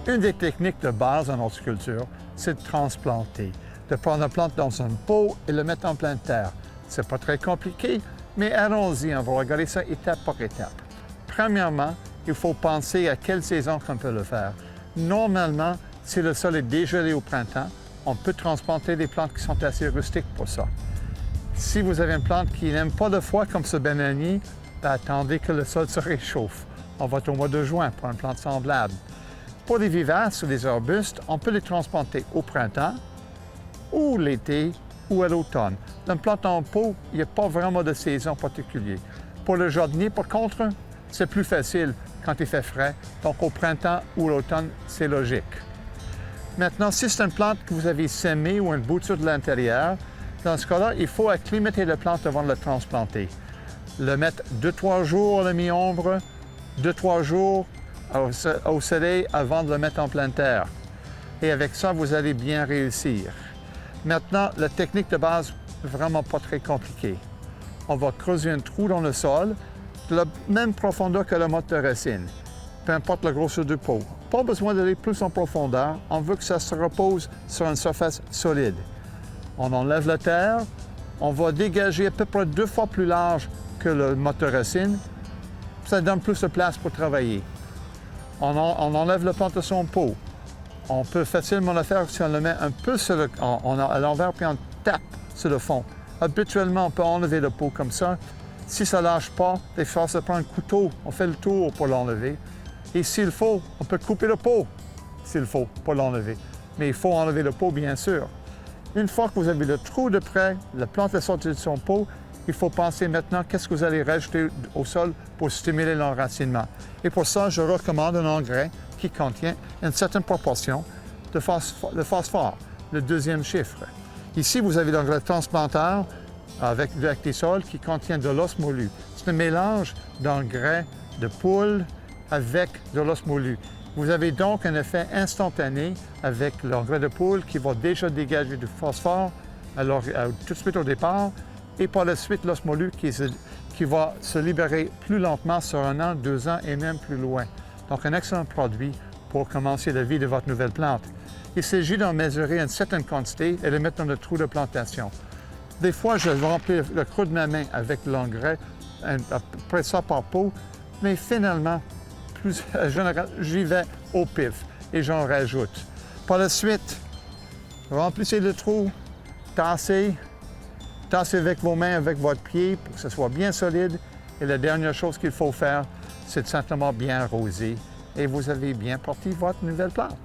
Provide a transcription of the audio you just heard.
Une des techniques de base en horticulture, c'est de transplanter, de prendre la plante dans un pot et le mettre en pleine terre. C'est pas très compliqué, mais allons-y, on va regarder ça étape par étape. Premièrement, il faut penser à quelle saison qu'on peut le faire. Normalement, si le sol est dégelé au printemps, on peut transplanter des plantes qui sont assez rustiques pour ça. Si vous avez une plante qui n'aime pas le froid comme ce bananier, attendez que le sol se réchauffe. On va être au mois de juin pour une plante semblable. Pour les vivaces ou les arbustes, on peut les transplanter au printemps ou l'été ou à l'automne. Une plante en pot, il n'y a pas vraiment de saison particulière. Pour le jardinier, par contre, c'est plus facile quand il fait frais. Donc au printemps ou l'automne, c'est logique. Maintenant, si c'est une plante que vous avez semée ou une bouture de l'intérieur, dans ce cas-là, il faut acclimater la plante avant de la transplanter. Le mettre 2-3 jours à la mi-ombre, 2-3 jours au soleil avant de le mettre en pleine terre. Et avec ça, vous allez bien réussir. Maintenant, la technique de base, vraiment pas très compliquée. On va creuser un trou dans le sol de la même profondeur que la motte de racine, peu importe la grosseur du pot. Pas besoin d'aller plus en profondeur, on veut que ça se repose sur une surface solide. On enlève la terre, on va dégager à peu près 2 fois plus large que le motte de racine. Ça donne plus de place pour travailler. On enlève la plante de son pot. On peut facilement le faire si on le met un peu à l'envers puis on tape sur le fond. Habituellement, on peut enlever le pot comme ça. Si ça ne lâche pas, des fois, ça prend un couteau. On fait le tour pour l'enlever. Et s'il faut, on peut couper le pot, s'il faut, pour l'enlever. Mais il faut enlever le pot, bien sûr. Une fois que vous avez le trou de près, la plante est sortie de son pot, il faut penser maintenant qu'est-ce que vous allez rajouter au sol pour stimuler l'enracinement. Et pour ça, je recommande un engrais qui contient une certaine proportion de phosphore, le deuxième chiffre. Ici, vous avez l'engrais transplanteur avec des sols qui contient de l'os moulu. C'est un mélange d'engrais de poule avec de l'os moulu. Vous avez donc un effet instantané avec l'engrais de poule qui va déjà dégager du phosphore tout de suite au départ, et par la suite l'os moulu qui va se libérer plus lentement sur 1 an, 2 ans et même plus loin. Donc un excellent produit pour commencer la vie de votre nouvelle plante. Il s'agit d'en mesurer une certaine quantité et de le mettre dans le trou de plantation. Des fois, je vais remplir le creux de ma main avec l'engrais, après ça par pot, mais finalement, j'y vais au pif et j'en rajoute. Par la suite, remplissez le trou, tassez avec vos mains, avec votre pied pour que ce soit bien solide. Et la dernière chose qu'il faut faire, c'est de simplement bien arroser et vous avez bien parti votre nouvelle plante.